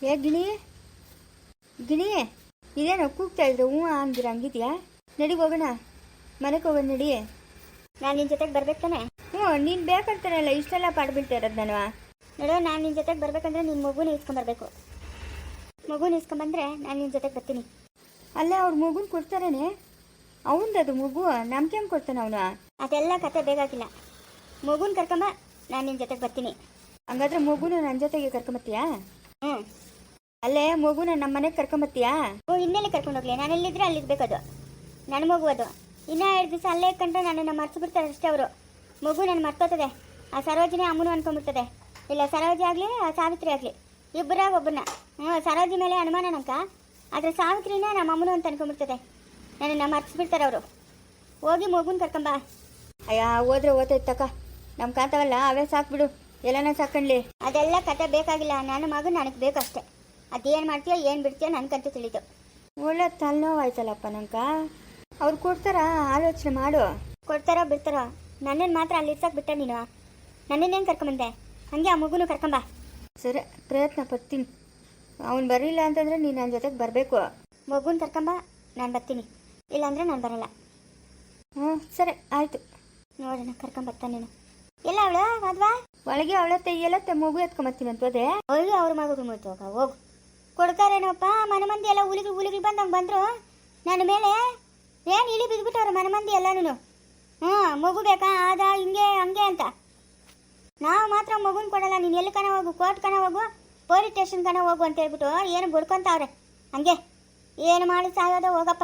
ಏ ಗಿಣಿ ಗಿಣಿ ಇದೇನೋ ಕೂಗ್ತಾ ಇದ್ರು ಹ್ಞೂ ಅಂದಿರ ಹಂಗಿದ್ಯಾ? ನಡಿ ಹೋಗೋಣ, ಮನೆಗೆ ಹೋಗೋಣ ನಡಿ. ನಾನು ನಿನ್ನ ಜೊತೆಗೆ ಬರ್ಬೇಕು ತಾನೆ? ಹ್ಞೂ ನೀನು ಬೇಕಂತಾನಲ್ಲ ಇಷ್ಟೆಲ್ಲ ಪಾಡ್ಬಿಡ್ತಾ ಇರೋದು ನಾನು. ನೋಡೋ, ನಾನು ನಿನ್ನ ಜೊತೆಗೆ ಬರ್ಬೇಕಂದ್ರೆ ನಿನ್ನ ಮಗುನ ಇಸ್ಕೊಂಬರ್ಬೇಕು. ಮಗುನ ಇಸ್ಕೊಂಬಂದ್ರೆ ನಾನು ನಿನ್ನ ಜೊತೆಗೆ ಬರ್ತೀನಿ. ಅಲ್ಲೇ ಅವ್ರ ಮಗುನ ಕೊಡ್ತಾರೇನೆ, ಅವಂದದು ಮಗು ನಮ್ಗೆ ಹೆಂಗೆ ಕೊಡ್ತಾನೆ ಅವನು? ಅದೆಲ್ಲ ಕತೆ ಬೇಕಾಗಿಲ್ಲ, ಮಗುನ ಕರ್ಕೊಂಬ, ನಾನು ನಿನ್ನ ಜೊತೆಗೆ ಬರ್ತೀನಿ. ಹಂಗಾದ್ರೆ ಮಗುನ ನನ್ನ ಜೊತೆಗೆ ಕರ್ಕೊಂಬತ್ತೀಯಾ? ಹ್ಞೂ. ಅಲ್ಲೇ ಮಗುನ ನಮ್ಮ ಮನೆಗೆ ಕರ್ಕೊಂಬತ್ತೀಯಾ? ಓ, ಇನ್ನೆಲ್ಲಿ ಕರ್ಕೊಂಡು ಹೋಗ್ಲಿ? ನಾನು ಎಲ್ಲಿದ್ರೆ ಅಲ್ಲಿರ್ಬೇಕದು, ನನ್ನ ಮಗು ಅದು. ಇನ್ನೂ 2 ದಿವಸ ಅಲ್ಲೇ ಕಂಡ್ರೆ ನನ್ನನ್ನು ಮರ್ತು ಬಿಡ್ತಾರೆ ಅಷ್ಟೇ ಅವರು. ಮಗು ನನ್ನ ಮರ್ತೋತದೆ, ಆ ಸರೋಜಿನೇ ಅಮ್ಮನು ಅನ್ಕೊಂಡ್ಬಿಡ್ತದೆ. ಇಲ್ಲ ಸರೋಜಿ ಆಗಲಿ ಆ ಸಾವಿತ್ರಿ ಆಗಲಿ, ಇಬ್ಬರಾಗ ಒಬ್ಬರನ್ನ. ಸರೋಜಿ ಮೇಲೆ ಅನುಮಾನ ನಂಕ, ಆದರೆ ಸಾವಿತ್ರಿನೇ ನಮ್ಮ ಅಮ್ಮನು ಅಂತ ಅನ್ಕೊಂಡ್ಬಿಡ್ತದೆ. ನನ್ನನ್ನು ಮರ್ಸ್ಬಿಡ್ತಾರೆ ಅವರು. ಹೋಗಿ ಮಗುನ ಕರ್ಕೊಂಬ. ಅಯ್ಯ ಹೋದ್ರೆ ಓತೈತಕ್ಕ, ನಮ್ಮ ಕಾಂತವಲ್ಲ ಅವೇ ಸಾಕ್ಬಿಡು, ಎಲ್ಲನ ಸಾಕಣ್ಲಿ. ಅದೆಲ್ಲ ಕತೆ ಬೇಕಾಗಿಲ್ಲ, ನನ್ನ ಮಗು ನನಗೆ ಬೇಕಷ್ಟೆ. ಅದೇನು ಮಾಡ್ತೀಯೋ ಏನು ಬಿಡ್ತೀಯೋ ನನಗಂತೂ ತಿಳಿದು. ಒಳ್ಳೆ ತಲೆನೋವು ಆಯ್ತಲ್ಲಪ್ಪ ನಂಕ. ಅವ್ರು ಕೊಡ್ತಾರ, ಆಲೋಚನೆ ಮಾಡು. ಕೊಡ್ತಾರೋ ಬಿಡ್ತಾರೋ, ನನ್ನನ್ನು ಮಾತ್ರ ಅಲ್ಲಿ ಇರ್ಸಕ್ಕೆ ಬಿಟ್ಟ ನೀನು. ನನ್ನನ್ನೇನು ಕರ್ಕೊಂಬಂದೆ, ಹಾಗೆ ಆ ಮಗುನು ಕರ್ಕೊಂಬ. ಸರಿ, ಪ್ರಯತ್ನ ಪಡ್ತೀನಿ. ಅವ್ನು ಬರಲಿಲ್ಲ ಅಂತಂದರೆ ನೀನು ನನ್ನ ಜೊತೆಗೆ ಬರಬೇಕು. ಮಗುನ ಕರ್ಕೊಂಬ, ನಾನು ಬರ್ತೀನಿ. ಇಲ್ಲಾಂದರೆ ನಾನು ಬರಲ್ಲ. ಹ್ಞೂ ಸರಿ ಆಯಿತು. ನೋಡೋಣ, ಕರ್ಕೊಂಬರ್ತಾನೆ ನೀನು. ಎಲ್ಲ ಅವಳು ಅದ್ವಾ ಒಳಗೆ ಅವಳತ್ತೆ ಎಲ್ಲತ್ತೆ ಮಗು ಎತ್ಕೊಂಬತ್ತೀನಿ ಅಂತೋದೆ. ಅಯ್ಯೋ, ಅವ್ರ ಮಗು ಮುಯ್ತು ಹೋಗು. ಕೊಡ್ತಾರೇನಪ್ಪ ಮನೆ ಮಂದಿ ಎಲ್ಲ ಉಲಿಗಳು ಬಂದಂಗೆ ಬಂದರು ನನ್ನ ಮೇಲೆ. ಏನು ಇಳಿ ಬಿದ್ದುಬಿಟ್ಟವ್ರು ಮನೆ ಮಂದಿ ಎಲ್ಲನೂ. ಮಗು ಬೇಕಾ ಆದ ಹಿಂಗೆ ಹಂಗೆ ಅಂತ. ನಾವು ಮಾತ್ರ ಮಗುನ ಕೊಡಲ್ಲ. ನೀನು ಎಲ್ಲಿ ಕಣ ಹೋಗು, ಕೋರ್ಟ್ ಕಣ ಹೋಗು, ಪೊಲೀಸ್ ಸ್ಟೇಷನ್ ಕಣ ಹೋಗು ಅಂತ ಹೇಳ್ಬಿಟ್ಟು ಏನು ಬಡ್ಕೊತಾವ್ರೆ. ಹಂಗೆ ಏನು ಮಾಡಿ ಸಾಯೋದ ಹೋಗಪ್ಪ.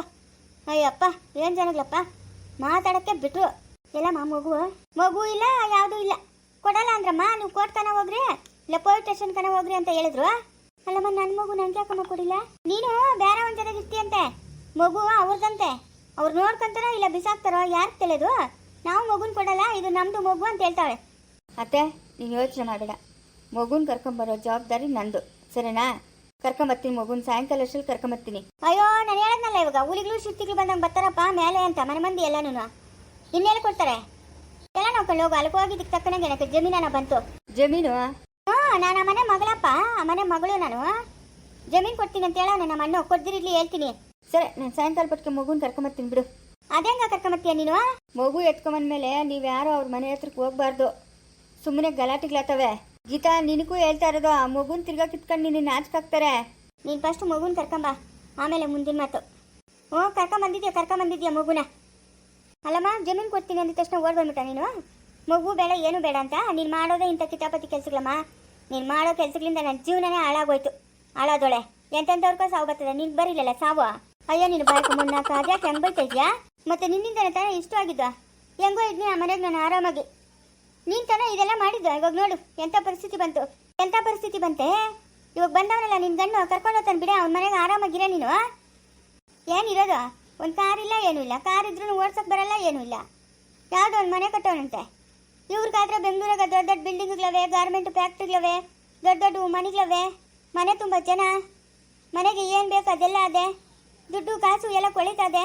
ಅಯ್ಯಪ್ಪ, ಏನು ಜನಗಳಪ್ಪ ಮಾತಾಡೋಕ್ಕೆ ಬಿಟ್ರು. ಎಲ್ಲಮ್ಮ ಮಗು ಇಲ್ಲ, ಯಾವುದೂ ಇಲ್ಲ, ಕೊಡಲ್ಲ ಅಂದ್ರಮ್ಮ. ನೀವು ಕೋರ್ಟ್ ಕಣ ಹೋಗ್ರಿ, ಇಲ್ಲ ಪೊಲೀಸ್ ಸ್ಟೇಷನ್ ಕಣ ಹೋಗ್ರಿ ಅಂತ ಹೇಳಿದ್ರು. ಅಲ್ಲಮ್ಮ, ನನ್ನ ಮಗು ನನಗೆ ಯಾಕಮ್ಮ ಕೊಡಿಲ್ಲ? ನೀನು ಬೇರೆ ಒಂದು ಜೊತೆಗೆ ಇರ್ತೀಯಂತೆ, ಮಗು ಅವ್ರದಂತೆ. ಅವ್ರು ನೋಡ್ಕೊಂತಾರೋ ಇಲ್ಲ ಬಿಸಾಕ್ತಾರೋ ಯಾರು ತಿಳಿದು. ನಾವು ಮಗುನ ಕೊಡಲ್ಲ, ಇದು ನಮ್ಮದು ಮಗು ಅಂತ ಹೇಳ್ತಾಳೆ. ಅತ್ತೆ, ನೀನು ಯೋಚನೆ ಮಾಡಬೇಡ, ಮಗುನ ಕರ್ಕೊಂಬರೋ ಜವಾಬ್ದಾರಿ ನಂದು, ಸರಿನಾ? ಕರ್ಕೊಂಬರ್ತೀನಿ ಮಗುನ, ಸಾಯಂಕಾಲ ಅಷ್ಟರಲ್ಲಿ ಕರ್ಕೊಂಬರ್ತೀನಿ. ಅಯ್ಯೋ, ನಾನು ಹೇಳದ್ನಲ್ಲ ಇವಾಗ, ಹುಲಿಗಳು ಶಿಸ್ತಿಗಳು ಬಂದಂಗೆ ಬರ್ತಾರಪ್ಪ ಮೇಲೆ ಅಂತ ಮನೆ ಮಂದಿ ಎಲ್ಲನೂ. ಇನ್ನೇನು ಕೊಡ್ತಾರೆ ಎಲ್ಲ ನೋಡ್ಕೊಂಡು ಹೋಗು. ಅಲ್ಲಿಗೆ ಹೋಗಿದ್ದಕ್ಕೆ ತಕ್ಕನಾಗೆ எனக்கு ಜಮೀನ ಬಂತು. ಜಮೀನು? ನಾನು ಆ ಮನೆ ಮಗಳಪ್ಪ, ಆ ಮನೆ ಮಗಳು ನಾನು. ಜಮೀನು ಕೊಡ್ತೀನಿ ಅಂತ ಹೇಳ ನಮ್ಮ ಅಣ್ಣ ಕೊಡ್ದಿರ್ಲಿ ಹೇಳ್ತೀನಿ. ಸರಿ, ನಾನು ಸಾಯಂಕಾಲ ಪಟ್ಕೆ ಮಗುನ ಕರ್ಕೊಂಬರ್ತೀನಿ ಬಿಡು. ಅದೇಂಗ ಕರ್ಕೊಂಬರ್ತೀಯ ನೀನು? ಮಗು ಎತ್ಕೊಂಬಂದ್ಮೇಲೆ ನೀವು ಯಾರೋ ಅವ್ರ ಮನೆ ಹತ್ರಕ್ಕೆ ಹೋಗ್ಬಾರ್ದು, ಸುಮ್ಮನೆ ಗಲಾಟೆಗಳಾತವೆ. ಗೀತಾ, ನಿನಗೂ ಹೇಳ್ತಾ ಇರೋದು, ಆ ಮಗುನ ತಿರ್ಗಾ ಕಿತ್ಕೊಂಡು ನಿನ್ನ ನಾಚ್ಕಾಕ್ತಾರೆ. ನೀನು ಫಸ್ಟ್ ಮಗುನ ಕರ್ಕೊಂಬ, ಆಮೇಲೆ ಮುಂದಿನ ಮಾತು. ಕರ್ಕೊಂಬಂದಿದ್ಯಾ ಮಗುನ? ಅಲ್ಲಮ್ಮ, ಜಮೀನು ಕೊಡ್ತೀನಿ ಅಂದ ತಕ್ಷಣ ಓಡ್ ಬಂದ್ಬಿಟ್ಟ ನೀನು? ಮಗು ಬೇಡ ಏನು ಬೇಡ ಅಂತ ನೀನು ಮಾಡೋದೇ ಇಂಥ ಕಿತಾಪತಿ ಕೆಲಸಗಳಮ್ಮ. ನೀನು ಮಾಡೋ ಕೆಲಸಗಳಿಂದ ನನ್ನ ಜೀವನನೇ ಹಾಳಾದೊಳೆ. ಎಂತೆಂಥವ್ರಿಗೋ ಸಾವು ಬರ್ತದೆ, ನಿನ್ಗೆ ಬರೀಲಲ್ಲ ಸಾವು. ಅಯ್ಯೋ, ನೀನು ಬಾಯ್ಕು ಮುನ್ನಾಕ ಅದ್ಯಾಕೆ ಹೆಂಗೆ ಬೈತಾ ಇದೆಯಾ? ಮತ್ತು ನಿನ್ನಿಂದನೇ ತಾನೇ ಇಷ್ಟ ಆಗಿದ್ದ. ಹೆಂಗೋ ಇದ್ನಿ ಆ ಮನೆಗೆ ನಾನು ಆರಾಮಾಗಿ. ನೀನು ತಾನೇ ಇದೆಲ್ಲ ಮಾಡಿದ್ದ. ಇವಾಗ ನೋಡು ಎಂಥ ಪರಿಸ್ಥಿತಿ ಬಂತೆ. ಇವಾಗ ಬಂದವನಲ್ಲ ನಿನ್ನ ಗಂಡು ಕರ್ಕೊಂಡು ಹೋಗ್ತಾನೆ ಬಿಡ, ಅವ್ನ ಮನೆಗೆ ಆರಾಮಾಗಿರ ನೀನು. ಏನಿರೋದು? ಒಂದು ಕಾರ್ ಇಲ್ಲ, ಏನೂ ಇಲ್ಲ. ಕಾರ್ ಇದ್ರೂ ಓಡ್ಸೋಕೆ ಬರಲ್ಲ, ಏನೂ ಇಲ್ಲ. ಯಾವುದೋ ಒಂದು ಮನೆ ಕಟ್ಟೋಣಂತೆ. ಇವ್ರಿಗಾದ್ರೆ ಬೆಂಗಳೂರಾಗ ದೊಡ್ಡ ದೊಡ್ಡ ಬಿಲ್ಡಿಂಗ್ಗಳವೆ, ಗಾರ್ಮೆಂಟ್ ಫ್ಯಾಕ್ಟ್ರಿಗಳವೆ, ದೊಡ್ಡ ದೊಡ್ಡ ಮನೆಗಳವೆ. ಮನೆ ತುಂಬ ಜನ, ಮನೆಗೆ ಏನು ಬೇಕು ಅದೆಲ್ಲ ಅದೇ. ದುಡ್ಡು ಕಾಸು ಎಲ್ಲ ಕೊಳಿತದೆ.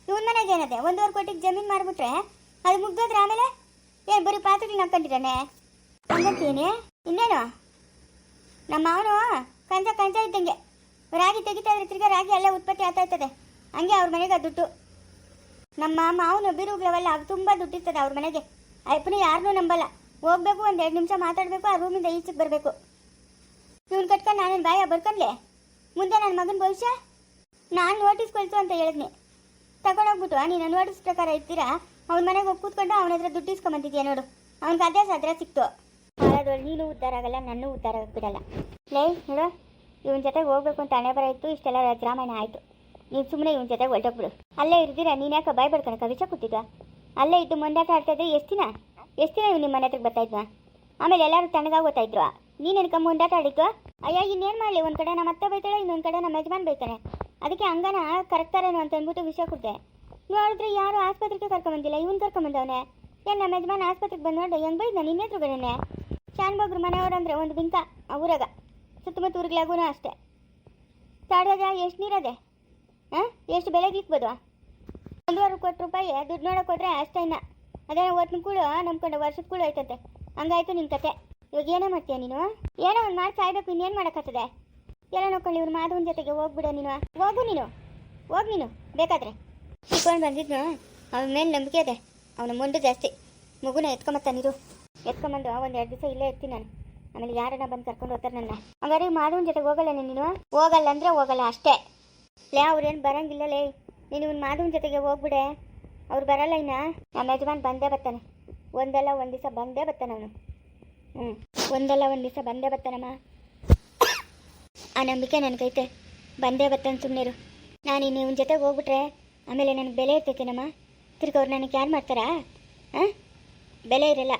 ಇವನ ಮನೆಗೆ ಏನದೆ? 1.5 ಕೋಟಿಗೆ ಜಮೀನು ಮಾಡಿಬಿಟ್ರೆ ಅದು ಮುಗ್ದೋದ್ರೆ ಆಮೇಲೆ ಏನು ಬರೀ ಪಾತ್ರೆಗಳು ಹಾಕೊಂಡಿದ್ದಾನೆ ಹಂಗಂತೀನಿ. ಇನ್ನೇನು ನಮ್ಮ ಅವನು ಕಂಚ ಇದ್ದಂಗೆ ರಾಗಿ ತೆಗಿತಾ ಇದ್ರೆ ತಿರ್ಗಾ ರಾಗಿ ಎಲ್ಲ ಉತ್ಪತ್ತಿ ಆಗ್ತಾ ಹಂಗೆ ಅವ್ರ ಮನೆಗೆ ದುಡ್ಡು. ನಮ್ಮ ಮಾವನು ಬೀರುಗಳವೆಲ್ಲ ಅದು ತುಂಬ ದುಡ್ಡಿರ್ತದೆ ಅವ್ರ ಮನೆಗೆ. ಅಯ್ಯಪ್ಪನ ಯಾರನ್ನೂ ನಂಬಲ್ಲ. ಹೋಗ್ಬೇಕು, 1-2 ನಿಮಿಷ ಮಾತಾಡಬೇಕು, ಆ ರೂಮಿಂದ ಈಚೆಗೆ ಬರಬೇಕು. ಇವ್ನು ಕಟ್ಕೊಂಡು ನಾನೇನು ಬಾಯ ಬರ್ಕೊಂಡ್ಲೆ ಮುಂದೆ ನನ್ನ ಮಗನ ಭವಿಷ್ಯ. ನಾನು ನೋಟಿಸ್ ಕೊಳ್ತು ಅಂತ ಹೇಳಿದ್ನಿ, ತಗೊಂಡೋಗ್ಬಿಟ್ಟು ನೀನು ನೋಟಿಸ್ ಪ್ರಕಾರ ಇರ್ತೀರಾ ಅವ್ನ ಮನೆಗೆ ಹೋಗಿ ಕೂತ್ಕೊಂಡು ಅವನ ಹತ್ರ ದುಡ್ಡು ಇಸ್ಕೊಂಬಂತಿದ್ಯಾ ನೋಡು. ಅವ್ನಿಗೆ ಅದೇ ಸದ್ರ ಸಿಕ್ತು. ಹಾಳಾದವಳು ನೀನು ಉದ್ಧಾರ ಆಗಲ್ಲ, ನನ್ನೂ ಉದ್ಧಾರ ಆಗಿಬಿಡಲ್ಲ. ಲೈ ನೋಡು, ಇವನ ಜೊತೆಗೆ ಹೋಗ್ಬೇಕು ಅಂತ ಹಣೆ ಬರ ಇತ್ತು, ಇಷ್ಟೆಲ್ಲ ರಾಜರಾಮಾಯಣ ಆಯಿತು. ನೀನು ಸುಮ್ಮನೆ ಇವನ ಜೊತೆಗೆ ಹೊರಟೋಗ್ಬಿಡು. ಅಲ್ಲೇ ಇರ್ದಿರ ನೀನು ಯಾಕೆ ಬಾಯ್ ಬಡ್ಕೊಳಕ ವಿಷ ಕೂತಿದ್ವ? ಅಲ್ಲೇ ಇದ್ದು ಮೊಂಡಾಟ ಆಡ್ತಾಯಿದ್ರೆ ಎಷ್ಟು ದಿನ ಇವ್ ನಿಮ್ಮ ಮನೆ ಹತ್ರಕ್ಕೆ ಬರ್ತಾಯಿದ್ವ? ಆಮೇಲೆ ಎಲ್ಲರೂ ತಣ್ಣಗಾಗಿ ಓದ್ತಾಯಿದ್ರು. ನೀನು ಎನ್ಕ ಮುಂದಾಟ ಆಡಿತ್ತು? ಅಯ್ಯ, ಇನ್ನೇನು ಮಾಡಲಿ? ಒಂದು ಕಡೆ ನಮ್ಮ ಅತ್ತೆ ಬೈತಾಳೆ, ಇನ್ನೊಂದು ಕಡೆ ನಮ್ಮ ಯಜಮಾನ್ ಬೈತಾನೆ. ಅದಕ್ಕೆ ಹಂಗನ ಕರೆಕ್ಟಾರೇನು ಅಂತ ಅಂದ್ಬಿಟ್ಟು ವಿಷಯ ಕೊಡ್ತೆ. ನೋಡಿದ್ರೆ ಯಾರು ಆಸ್ಪತ್ರೆಗೆ ಕರ್ಕೊಂಬಂದಿಲ್ಲ, ಇವನು ಕರ್ಕೊಂಬಂದವನೆ. ಏನು ನಮ್ಮ ಯಜಮಾನ್ ಆಸ್ಪತ್ರೆಗೆ ಬಂದು ನೋಡಿ ಹೆಂಗೆ ಬೈದ್ ನಾನು ಇನ್ನೆತ್ರುಗಡೆ ಶಾನ್ಭೋಗ್ರು ಮನೆಯವರು ಅಂದರೆ ಒಂದು ಬಿಂಕ ಊರಾಗ, ಸುತ್ತಮುತ್ತ ಊರಿಗಳಾಗೂ ಅಷ್ಟೇ. ತಾಡ್ದಾಗ ಎಷ್ಟು ನೀರದೆ? ಎಷ್ಟು ಬೆಲೆಗೆ ಇಕ್ಬೋದು? 1.5 ಕೋಟಿ ರೂಪಾಯಿ ದುಡ್ಡು ನೋಡೋಕೆ ಹೋದ್ರೆ ಅಷ್ಟೇ. ಇನ್ನು ಅದೇನೋ ಒಟ್ಟಿನ ಕೂಳು ನಂಬ್ಕೊಂಡು ವರ್ಷದ ಕೂಳು ಆಯ್ತಂತೆ. ಹಂಗಾಯ್ತು ನಿನ್ನ ಕತೆ. ಇವಾಗ ಏನೇ ಮಾಡ್ತೀಯ ನೀನು? ಏನೋ ಒಂದು ಮಾಡಿ ಸಾಯ್ಬೇಕು, ಇನ್ನೇನು ಮಾಡೋಕ್ಕತ್ತದೆ? ಎಲ್ಲ ನೋಡ್ಕೊಳ್ಳಿ ಇವ್ರು ಮಾಧವನ ಜೊತೆಗೆ ಹೋಗ್ಬಿಡ ನೀನು. ಹೋಗು ನೀನು, ಹೋಗಿ ನೀನು ಬೇಕಾದ್ರೆ. ಇಟ್ಕೊಂಡು ಬಂದಿದ್ನು ಅವನ ಮೇಲೆ ನಂಬಿಕೆ ಇದೆ. ಅವನ ಮುಂದೆ ಜಾಸ್ತಿ. ಮಗುನ ಎತ್ಕೊಂಬತ್ತಾನಿರು, ಎತ್ಕೊಂಬಂದು ಒಂದು 2 ದಿವಸ ಇಲ್ಲೇ ಇರ್ತೀನಿ ನಾನು. ಆಮೇಲೆ ಯಾರನ್ನ ಬಂದು ಕರ್ಕೊಂಡು ಹೋಗ್ತಾರೆ ನನ್ನ. ಹಂಗಾರೆ ಮಾಧವನ ಜೊತೆಗೆ ಹೋಗಲ್ಲ ನೀನು? ಹೋಗಲ್ಲ ಅಂದರೆ ಹೋಗಲ್ಲ ಅಷ್ಟೇ. ಅವ್ರೇನು ಬರೋಂಗಿಲ್ಲ ಲೇ. ನೀನು ಇವನು ಮಾಧವನ ಜೊತೆಗೆ ಹೋಗ್ಬಿಡೆ. ಅವ್ರು ಬರಲ್ಲ ಇನ್ನ. ನಮ್ಮ ಯಜಮಾನ್ ಬಂದೇ ಬರ್ತಾನೆ. ಒಂದಲ್ಲ ಒಂದು ದಿವಸ ಬಂದೇ ಬರ್ತಾನೆ ಅವನು. ಒಂದಲ್ಲ ಒಂದು ದಿವಸ ಬಂದೇ ಬರ್ತಾನಮ್ಮ. ಆ ನಂಬಿಕೆ ನನಗೈತೆ. ಬಂದೇ ಬರ್ತಾನೆ, ಸುಮ್ಮನಿರು. ನಾನು ಇನ್ನು ಇವನ ಜೊತೆಗೆ ಹೋಗ್ಬಿಟ್ರೆ ಆಮೇಲೆ ನನಗೆ ಬೆಲೆ ಇರ್ತೈತೇನಮ್ಮ. ತಿರ್ಗಿ ಅವ್ರು ನನಗೆ ಯಾರು ಮಾಡ್ತಾರಾ? ಬೆಲೆ ಇರಲ್ಲ.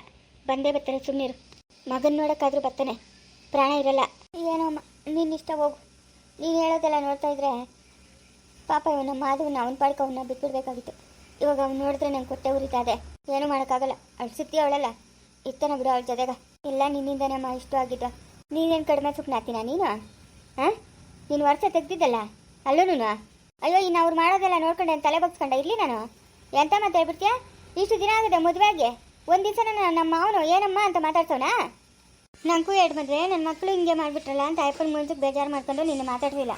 ಬಂದೇ ಬರ್ತಾರೆ, ಸುಮ್ಮನಿರು. ಮಗನ ನೋಡೋಕ್ಕಾದ್ರೂ ಬರ್ತಾನೆ, ಪ್ರಾಣ ಇರಲ್ಲ. ಏನೋ ಅಮ್ಮ, ನಿನ್ನಿಷ್ಟ ಹೋಗು. ನೀನು ಹೇಳೋದೆಲ್ಲ ನೋಡ್ತಾ ಇದ್ರೆ ಪಾಪ ಇವನ ಮಾಧವನ್ನ ಅವನ ಪಾಡ್ಕ ಅವನ್ನ ಬಿಟ್ಬಿಡ್ಬೇಕಾಗಿತ್ತು. ಇವಾಗ ಅವ್ನು ನೋಡಿದ್ರೆ ನಂಗೆ ಕೊಟ್ಟೆ ಉರಿತಾ ಇದೆ. ಏನೂ ಮಾಡೋಕ್ಕಾಗಲ್ಲ. ಅವಳು ಸುತ್ತಿ ಅವಳಲ್ಲ, ಇರ್ತಾನೆ ಬಿಡು ಅವಳ ಜೊತೆಗ. ಎಲ್ಲ ನಿನ್ನಿಂದನೇ ಅಮ್ಮ ಇಷ್ಟ ಆಗಿದ್ದ. ನೀನೇನು ಕಡಿಮೆ ಸುಮ್ಮನಾಗ್ತೀನ ನೀನು? ನೀನು ವರ್ಷ ತೆಗ್ದಿದ್ದಲ್ಲ ಅಲ್ಲೂ. ಅಯ್ಯೋ, ಇನ್ನು ಅವ್ರು ಮಾಡೋದೆಲ್ಲ ನೋಡ್ಕೊಂಡೆ ತಲೆ ಬಗ್ಸ್ಕೊಂಡೆ ಇರಲಿ ನಾನು. ಎಂತ ಮಾತಾಡ್ಬಿಡ್ತೀಯ? ಇಷ್ಟು ದಿನ ಆಗಿದೆ ಮದುವೆಗೆ. ಒಂದು ದಿವಸ ನಮ್ಮ ಮಾವನು ಏನಮ್ಮ ಅಂತ ಮಾತಾಡ್ಸೋನಾ? ನನಗೂ 2 ಮದುವೆ, ನನ್ನ ಮಕ್ಕಳು ಹಿಂಗೆ ಮಾಡಿಬಿಟ್ರಲ್ಲ ಅಂತ ಅಯ್ಯಪ್ಪನ ಮುಂಚೆಗೆ ಬೇಜಾರು ಮಾಡ್ಕೊಂಡು ನಿನ್ನ ಮಾತಾಡ್ತಿಲ್ಲ.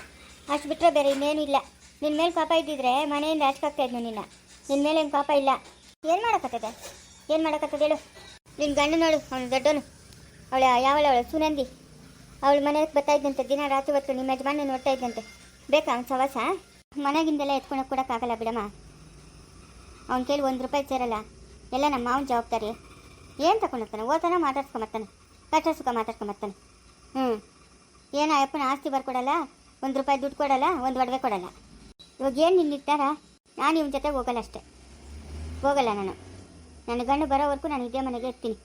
ಅಷ್ಟು ಬಿಟ್ಟರೆ ಬೇರೆ ಇನ್ನೇನು ಇಲ್ಲ. ನಿನ್ನ ಮೇಲೆ ಪಾಪ ಇದ್ದಿದ್ರೆ ಮನೆಯಿಂದ ಆಚಕಾಗ್ತಾ ಇದ್ನು ನಿನ್ನ. ನಿನ್ನ ಮೇಲೆ ಏನು ಪಾಪ ಇಲ್ಲ. ಏನು ಮಾಡೋಕ್ಕತ್ತದೆ? ಏನು ಮಾಡೋಕ್ಕತ್ತದೆ ಹೇಳು? ನಿನ್ನ ಗಂಡ ನೋಡು, ಅವನು ದೊಡ್ಡವನು. ಅವಳು ಸುನಂದಿ. ಅವಳು ಮನೆಗೆ ಬರ್ತಾ ಇದ್ದಂತೆ ದಿನ ರಾತ್ರಿ ಹೊತ್ತು. ನಿಮ್ಮ ಯಜಮಾನ ನೋಡ್ತಾ ಇದ್ದಂತೆ. ಬೇಕಾ ಅವ್ನು ಸವಾಸ? ಮನೆಗಿಂದೆಲ್ಲ ಎತ್ಕೊಂಡು ಕೊಡೋಕ್ಕಾಗಲ್ಲ ಬಿಡಮ್ಮ. ಅವ್ನ ಕೈಲಿ 1 ರೂಪಾಯಿ ಸೇರಲ್ಲ. ಎಲ್ಲ ನಮ್ಮ ಮಾವನ ಜವಾಬ್ದಾರಿ. ಏನು ತಗೊಂಡೋಗ್ತಾನೆ? ಓದ್ತಾನೆ, ಮಾತಾಡ್ಸ್ಕೊಂಬರ್ತಾನೆ, ಕಷ್ಟ ಸುಖ ಮಾತಾಡ್ಕೊಂಬರ್ತಾನೆ. ಏನೋ ಅಯ್ಯಪ್ಪನ ಆಸ್ತಿ ಬರ್ಕೊಡಲ್ಲ, 1 ರೂಪಾಯಿ ದುಡ್ಡು ಕೊಡಲ್ಲ, 1 ಒಡವೆ ಕೊಡಲ್ಲ. ಇವಾಗ ಏನು ನಿನ್ನ ನಿರ್ಧಾರ? ನಾನು ಇವನ ಜೊತೆಗೆ ಹೋಗಲ್ಲ ಅಷ್ಟೇ. ಹೋಗಲ್ಲ ನಾನು. ನನ್ನ ಗಂಡು ಬರೋವರೆಗೂ ನಾನು ಇದೇ ಮನೆಗೆ ಇರ್ತೀನಿ.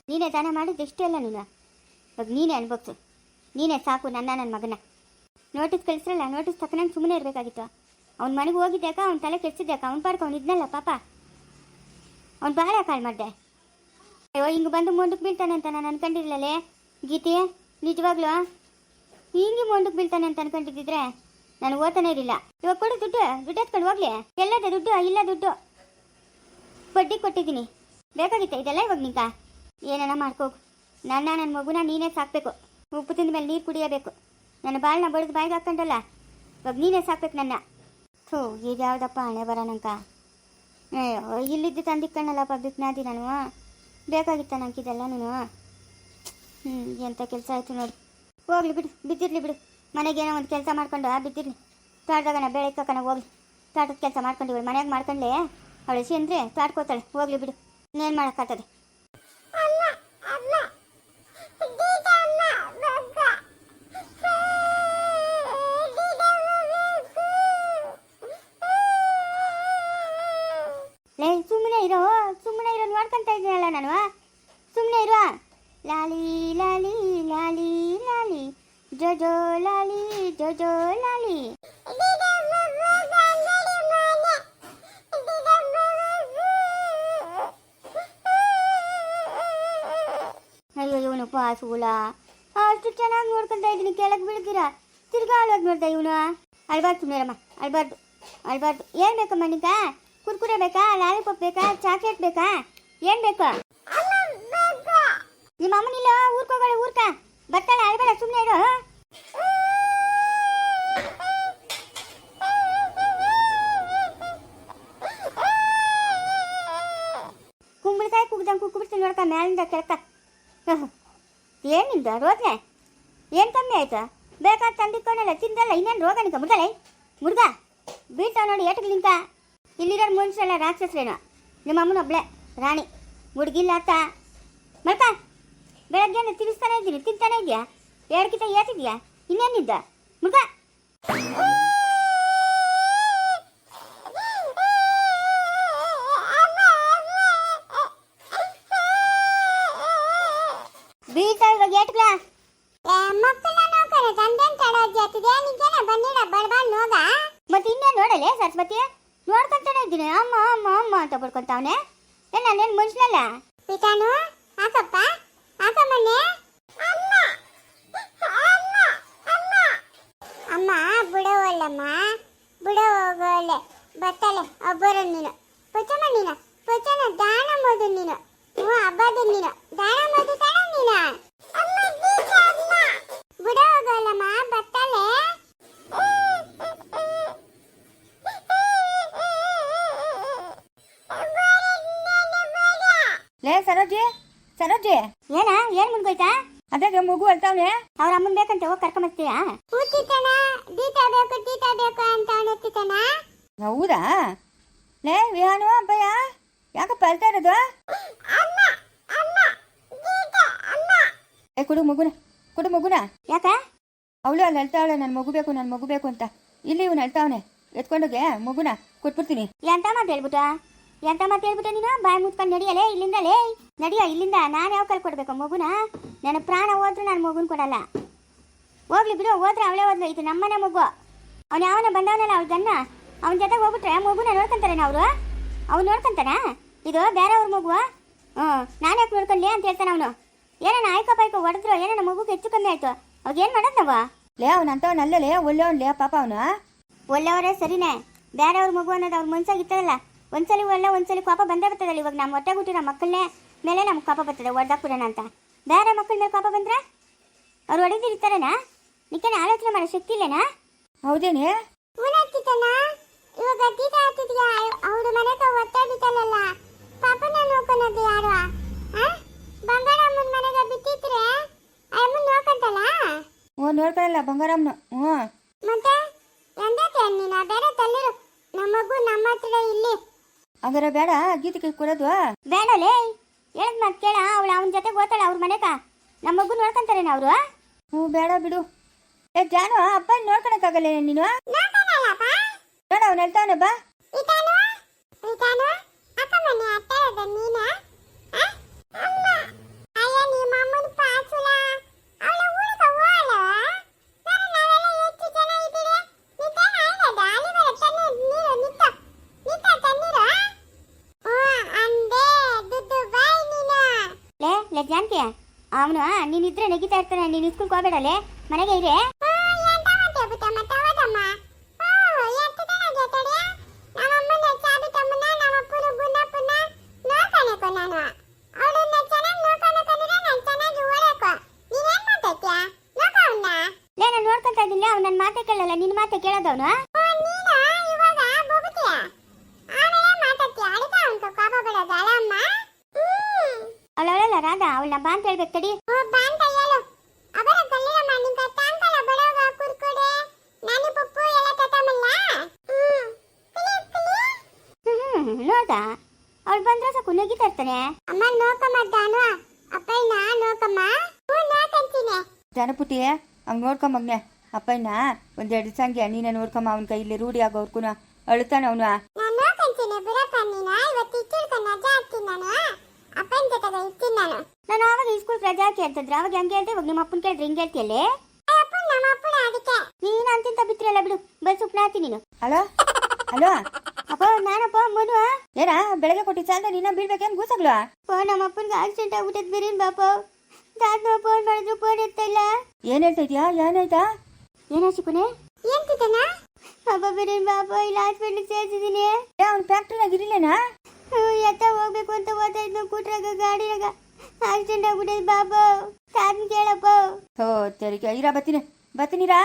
ನೀನೇ ದಾನ ಮಾಡಿದ್ದು ಇಷ್ಟೇ ಅಲ್ಲ ನೀನು. ಇವಾಗ ನೀನೇ ಅನ್ಭವಿಸು. ನೀನೇ ಸಾಕು ನನ್ನ ಮಗನ. ನೋಟಿಸ್ ಕಳಿಸ್ರಲ್ಲ, ನೋಟಿಸ್ ತಕ್ಕನಂಗೆ ಸುಮ್ಮನೆ ಇರಬೇಕಾಗಿತ್ತು. ಅವ್ನ ಮನೆಗೆ ಹೋಗಿದ್ಯಾಕ? ಅವ್ನ ತಲೆ ಕೆಡ್ಸಿದ್ಯಾಕ? ಅವ್ನು ಪಾಡ್ಕ ಅವ್ನು ಇದ್ನಲ್ಲ ಪಾಪ. ಅವ್ನು ಭಾಳ ಕಾಳು ಮಾಡಿದೆ. ಅಯ್ಯೋ, ಹಿಂಗೆ ಬಂದು ಮುಂದಕ್ಕೆ ಬೀಳ್ತಾನೆ ಅಂತ ನಾನು ಅನ್ಕೊಂಡಿರ್ಲಲ್ಲೇ ಗೀತೆ. ನಿಜವಾಗ್ಲೂ ಹಿಂಗೆ ಮುಂದಕ್ಕೆ ಬೀಳ್ತಾನೆ ಅಂತ ಅನ್ಕೊಂಡಿದ್ದಿದ್ರೆ ನಾನು ಓದ್ತಾನೆ ಇರಲಿಲ್ಲ. ಇವಾಗ ಕೊಡು ದುಡ್ಡು ಎತ್ಕೊಂಡು ಹೋಗ್ಲಿ. ಎಲ್ಲದ ದುಡ್ಡು? ಇಲ್ಲ, ದುಡ್ಡು ಬಡ್ಡಿ ಕೊಟ್ಟಿದ್ದೀನಿ. ಬೇಕಾಗಿತ್ತ ಇದೆಲ್ಲ? ಇವಾಗ ನಿಂಕ ಏನಾನ ಮಾಡ್ಕೋಗು. ನನ್ನ ಮಗುನ ನೀನೇ ಸಾಕಬೇಕು. ಉಪ್ಪು ತಿಂದ ಮೇಲೆ ನೀರು ಕುಡಿಯಬೇಕು. ನನ್ನ ಬಾಳನ್ನ ಬಡಿದು ಬಾಯಿಗೆ ಹಾಕ್ಕೊಂಡಲ್ಲ, ಇವಾಗ ನೀನೇ ಸಾಕ್ಬೇಕು ನನ್ನ. ಇದು ಯಾವುದಪ್ಪ ಹಣೆ ಬರ ನಂಕ. ಅಯ್ಯೋ, ಇಲ್ಲಿದ್ದು ತಂದಿಕ್ಕಣ್ಣಲ್ಲಪ್ಪ ಬಿಕ್ನಾದಿ ನಾನು. ಬೇಕಾಗಿತ್ತ ನಂಗೆ ಇದೆಲ್ಲ ನೀನು. ಎಂಥ ಕೆಲಸ ಆಯಿತು ನೋಡಿ. ಹೋಗ್ಲಿ ಬಿಡು, ಬಿದ್ದಿರಲಿ ಬಿಡು. ಮನೆಗೇನೋ ಒಂದು ಕೆಲಸ ಮಾಡ್ಕೊಂಡು ಬಿದ್ದಿರಲಿ. ತೋಟದಾಗನ ಬೆಳೆ ಕಕ್ಕನ ಹೋಗ್ಲಿ. ತೋಟದ ಕೆಲಸ ಮಾಡ್ಕೊಂಡು ಇವಳು ಮನೆಯಾಗ ಮಾಡ್ಕೊಂಡ್ಲೆ ಅವಳು ಅಂದರೆ ತಾಡ್ಕೋತಾಳೆ. ಹೋಗ್ಲಿ ಬಿಡು, ಇನ್ನೇನು ಮಾಡೋಕ್ಕಾಗ್ತದೆ. ಸುಮ್ಮನೆ ಇರೋ ನೋಡ್ಕೊಂತ ಇದ್ದೀನಲ್ಲ ನಾನು. ಸುಮ್ಮನೆ ಇರುವ. ಲಾಲಿ ಲಾಲಿ ಲಾಲಿ ಲಾಲಿ ಜೋಜೋ ಲಾಲಿ ಜೋಜೋ ಲಾಲಿ. ಅಯ್ಯೋ, ಇವನು ಪಾಸುಗಳ ಅಷ್ಟು ಚೆನ್ನಾಗಿ ನೋಡ್ಕೊಂತ ಇದ್ದೀನಿ. ಕೆಳಗೆ ಬೀಳ್ತೀರಾ? ತಿರ್ಗಾ ಅಳೋದು ನೋಡ್ತಾ ಇವನು. ಅಳ್ಬಾರ್ದು ಸುಮ್ಮನೆರಮ್ಮ, ಅಳ್ಬಾರ್ದು. ಏನು ಬೇಕಮ್ಮ ನಿಂಕ? ಕುರ್ಕುರೆ ಬೇಕಾ? ಲಾಲಿಪಾಪ್ ಬೇಕಾ? ಚಾಕ್ಲೇಟ್ ಬೇಕಾ? ಏನು ಬೇಕು? ನಿಮ್ಮ ಅಮ್ಮನಿಲ್ಲ ಊರ್ಕೋಗಳೆ. ಊರ್ಕ ಬರ್ತಾಳೆ, ಅಳ್ಬೇಡ, ಸುಮ್ಮನೆ ಇರು. ಕುಂಬಳಕಾಯಿ ಕುಗ್ದಂಗೆ ಕುಕ್ಬಿಡ್ತೀನಿ ನೋಡ್ಕ ಮ್ಯಾಲಿಂದ ಕೆಳಕ. ಏನಿಂದ ರೋಜನೆ? ಏನು ಕಮ್ಮಿ ಆಯ್ತಾ? ಬೇಕಾದ ತಂದಿಕ್ಕೊಂಡಲ್ಲ, ತಿಂದಲ್ಲ, ಇನ್ನೇನು ರೋಗ ನಿಂಕ ಮುಡ್ಗ ಬೀಳ್ತಾವ ನೋಡಿ ಏಟಕ್ಕೆ ನಿಂಕ. ಇಲ್ಲಿರೋ ಮನುಷ್ಯರೆಲ್ಲ ರಾಕ್ಷಸ್ರೇನು? ನಿಮ್ಮ ಅಮ್ಮನ ಒಬ್ಳೆ ರಾಣಿ. ಹುಡುಗಿಲ್ಲ ಅತ್ತ ಮಲ್ಕ. ಬೆಳಗ್ಗೆ ತಿನ್ನಿಸ್ತಾನೆ ಇದ್ದೀನಿ, ತಿಂತಾನೆ ಇದೆಯಾ? 2 ಕಿತ ಏತಿದ್ಯಾ? ಇನ್ನೇನಿದ್ದ ಮುಗ. ಬೀಳ್ತಾವ ಇವಾಗ ಏಟ್ಗಳ. ಮತ್ತೆ ಇನ್ನೇನು ನೋಡಲೆ ಸರಸ್ವತಿ? ನೋಡ್ಕೊಂತಾನೆ ಇದ್ದೀನಿ. ಅಮ್ಮ ಅಮ್ಮ ಅಮ್ಮ ಅಂತ ಬಡ್ಕೊಂತಾವನೆ. ನಾನೇನು ಮನುಷ್ಯನಲ್ಲ. ಪಿತಾನು ಹಾಕಪ್ಪ, ಹಾಕಮ್ಮನೆ. ಅಮ್ಮ ಬಿಡವಲ್ಲಮ್ಮ, ಬಿಡೋಗಲೆ ಬತ್ತಲೆ ಒಬ್ಬರು ನೀನು. ಪಚಮ್ಮ ನೀನು, ಪಚನ ದಾನ ಮೋದು ನೀನು. ಹಬ್ಬದ ನೀನು ದಾನ ಮೋದು ತಾನ ನೀನು. ಬಿಡೋಗಲ್ಲಮ್ಮ ಬತ್ತಲೆ. ಸರೋಜಿ ಏನ ಏನ್ ಮುಂದೋಯ್ತಾ? ಅದಾಗ ಮಗು ಅಳ್ತಾವನೆ. ಅವ್ರ ಅಮ್ಮನ್ ಬೇಕಂತ ಹೋಗಿ ಕರ್ಕೊಂಬರ್ತೀಯಾ? ಹೌದಾ? ಲೇ ವಿಹಾನು ಅಬ್ಬಯ್ಯ ಯಾಕಪ್ಪ ಅಳ್ತಾ ಇರೋದು? ಏ ಕೊಡು ಮಗುನ. ಯಾಕ? ಅವಳು ಅಲ್ಲಿ ಅಳ್ತಾವಳೆ, ನನ್ನ ಮಗು ಬೇಕು ಅಂತ. ಇಲ್ಲಿ ಇವನು ಅಳ್ತಾವನೆ, ಎತ್ಕೊಂಡೋಗೆ ಮಗುನ ಕೊಟ್ಬಿಡ್ತೀನಿ. ಎಂತ ಮಾತು ಹೇಳ್ಬಿಟ್ಟ ನೀನು? ಬಾಯಿ ಮುತ್ಕೊಂಡು ನಡಿಯಲೇ ಇಲ್ಲಿಂದ. ನಾನು ಯಾವ ಕಲ್ ಕೊಡ್ಬೇಕು ಮಗುನ? ನನ್ನ ಪ್ರಾಣ ಹೋದ್ರು ನಾನು ಮಗುನ್ ಕೊಡಲ್ಲ. ಹೋಗ್ಲಿ ಬಿಡು, ಹೋದ್ರೆ ಅವಳೇ ಹೋದ್ಲು. ಇದು ನಮ್ಮನೆ ಮಗು. ಅವ್ನು ಯಾವನ ಬಂದವನಲ್ಲ ಅವ್ಳ ಗನ್ನ, ಅವನ ಜೊತೆ ಹೋಗ್ಬಿಟ್ರೆ ಮಗುನ ನೋಡ್ಕೊಂತಾರೇನ ಅವರು? ಅವ್ನು ನೋಡ್ಕೊಂತಾನ? ಇದು ಬೇರೆಯವ್ರ ಮಗು. ನಾನು ಯಾಕೆ ನೋಡ್ಕೊಂಡ್ಲಿ ಅಂತ ಹೇಳ್ತಾನೆ ಅವನು. ಏನೇನು ಆಯ್ಕೋ ಹೊಡೆದ್ರು, ಏನೇನು ಮಗುಗೆ ಹೆಚ್ಚು ಕಮ್ಮಿ ಆಯ್ತು. ಅವಾಗ ಏನು ಮಾಡೋದು ನಾವು? ಲೇ ಅವನಂತವನಲ್ಲೇ ಒಳ್ಳೆಯವನ್ಲೇ ಪಾಪ ಅವನು. ಒಳ್ಳೆಯವರೇ ಸರಿನೇ, ಬೇರೆಯವ್ರ ಮಗು ಅನ್ನೋದು ಅವ್ರ ಮನ್ಸಾಗಿತ್ತದಲ್ಲ. ಒಂದ್ಸಲಿ ಒಳ್ಳೆ ಒಂದ್ಸಲಿ ಕೋಪ ಬಂದೇ ಬರ್ತದಲ್ಲ. ಇವಾಗ ನಮ್ಮ ಹೊಟ್ಟೆ ಹುಟ್ಟಿರೋ ಮಕ್ಕಳನ್ನೇ ಮೇಲೆ ನಮ್ಗೆ ಕೋಪ ಬರ್ತದೆ, ಹೊಡೆದಾಕ್ಬಿಡೋಣ ಅಂತ. ಬೇರೆ ಮಕ್ಕಳ ಮೇಲೆ ಕೋಪ ಬಂದ್ರೆ ಅವ್ರು ಹೊಡೆದಿರ್ತಾರೇನಾ? ನಿಕ್ಕನೆ ಆಲೋಚನೆ ಮಾಡೋ ಶಕ್ತಿ ಇಲ್ಲೇನಾ? ಹೌದೇನೆ? ಇವಾಗ ಅವ್ರ ಮನೆಗೆ ಒತ್ತಾಡಿತಲ್ಲ, ಪಾಪನ ನೋಡ್ಕೊಳೋದು ಯಾರು? ಬಂಗಾರಮ್ಮನ ಮನೆಗೆ ಬಿಟ್ಟಿದ್ರೆ ಅಮ್ಮನ ನೋಡ್ಕೊಂತಲ್ಲ. ನೋಡ್ಕೊಳ್ಳಲ್ಲ ಬಂಗಾರಮ್ಮನು. ಮತ್ತೆ ಎಂದಕ್ಕೆ ನೀನ ಬೇರೆ ತಲ್ಲಿರು, ನಮ್ಮ ಮಗು ನಮ್ಮ ಹತ್ರ ಇಲ್ಲಿ. ಹಂಗಾರೆ ಬೇಡ ಗೀತೆ ಕೈ ಕೊಡೋದು? ಬೇಡಲೇ, ಹೇಳದ್ ಮಾತು ಕೇಳ. ಅವಳು ಅವನ ಜೊತೆಗೆ ಓದ್ತಾಳ ಅವ್ರ ಮನೆಗ. ನಮ್ಮ ಮಗು ನೋಡ್ಕೊಂತಾರೇನ ಅವರು? ಬೇಡ ಬಿಡು. ಏ ಜಾನು, ಅಪ್ಪ ನೋಡ್ಕೊಳಕ್ಕಾಗಲ್ಲ ನೀನು? ನೋಡ ಅವನು ಹೇಳ್ತಾವನೆ ಬಾ. ಜಾನ್ಕಿ ಅವನು ನೀನಿದ್ರೆ ನೆಗಿತಾ ಇರ್ತಾನೆ. ನೀನು ಸ್ಕೂಲ್ಗೆ ಹೋಗ್ಬೇಡಲೇ, ಮನೆಗೆ ಇರೇ. ನಾನು ನೋಡ್ಕೊಂತ ಇದ್ದೀನಿ, ಅವ್ನು ನನ್ನ ಮಾತೆ ಕೇಳಲ್ಲ, ನಿನ್ನ ಮಾತೆ ಕೇಳೋದವನು. ಅವಳವಳಲ್ಲ ರಾಧಾ, ಅವಳನ್ನ ಬಾ ಅಂತ ಹೇಳ್ಬೇಕು ತಡಿ. ನೋಡ್ದ ಅವಳು ಬಂದ್ರೆ ಸಾಕು ನಗಿತಾ ಇರ್ತಾನೆ. ಜನಪುಟಿ ಹಂಗೆ ನೋಡ್ಕೊಂಬಗ್ನೆ ಅಪ್ಪಯ್ಯನ ಒಂದೆರಡು ಸಂಖ್ಯೆ ನೀನೇ ನೋಡ್ಕೊಂಬ. ಅವನ ಕೈಯಲ್ಲಿ ರೂಢಿ ಆಗೋರ್ಕು ಅಳುತ್ತಾನೆ ಅವನು. ನಾನು ಆವಾಗ ಸ್ಕೂಲ್ ರಜಾ ಹಾಕಿ ಅಂತಂದ್ರೆ ಅವಾಗ ಹೆಂಗೆ ಹೇಳ್ತೆ, ಇವಾಗ ನಿಮ್ಮ ಅಪ್ಪನ ಕೇಳಿದ್ರೆ ಹಿಂಗೆ ಹೇಳ್ತೀಯಲ್ಲೇ? ನೀನು ಅಂತಿಂತ ಬಿತ್ತಿರಲ್ಲ ಬಿಡು, ಬಸ್ ಉಪ್ನಾತಿ ನೀನು. ಹಲೋ ಅಪ್ಪ, ನಾನಪ್ಪ ಮನು. ಏನ ಬೆಳಗ್ಗೆ ಕೊಟ್ಟಿದ್ದ ಸಾಲ ನೀನ ಬೀಳ್ಬೇಕೇನು ಗೂಸಗ್ಲು? ನಮ್ಮ ಅಪ್ಪನಿಗೆ ಆಕ್ಸಿಡೆಂಟ್ ಆಗ್ಬಿಟ್ಟದ್ ಬಿರಿನ್ ಬಾಪ. ಫೋನ್ ಮಾಡಿದ್ರು ಫೋನ್ ಎತ್ತಲ್ಲ. ಏನ್ ಹೇಳ್ತಾ ಇದೀಯಾ? ಏನಾಯ್ತಾ? ಏನೋ ಚಿಕ್ಕನೆ ಅಪ್ಪ ಬಿರಿನ್ ಬಾಪ, ಇಲ್ಲಿ ಹಾಸ್ಪಿಟ್ಲಿಗೆ ಸೇರಿಸಿದೀನಿ. ಅವ್ನ ಫ್ಯಾಕ್ಟ್ರಿನಾಗ ಇರಲೇನಾ? ಎತ್ತ ಹೋಗ್ಬೇಕು ಅಂತ ಓದ್ತಾ ಇದ್ನು, ಕೂಟ್ರಾಗ ಗಾಡಿಯಾಗ ಆಕ್ಸಿಡೆಂಟ್ ಆಗ್ಬಿಟ್ಟದ್ ಬಾಪ. ತಾತನ್ ಕೇಳಪ್ಪ. ತೆರಿಗೆ ಇರಾ ಬತ್ತೀನಿರಾ.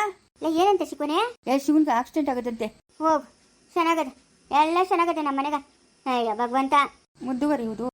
ಏನಂತ ಚಿಕ್ಕನೆ? ಶಿವನ್ಗೆ ಆಕ್ಸಿಡೆಂಟ್ ಆಗದಂತೆ. ಹೋಗ್, ಚೆನ್ನಾಗದ, ಎಲ್ಲ ಚೆನ್ನಾಗದೆ ನಮ್ಮ ಮನೆಗ. ಅಯ್ಯ ಭಗವಂತ ಮುಂದುವರಿಯುವುದು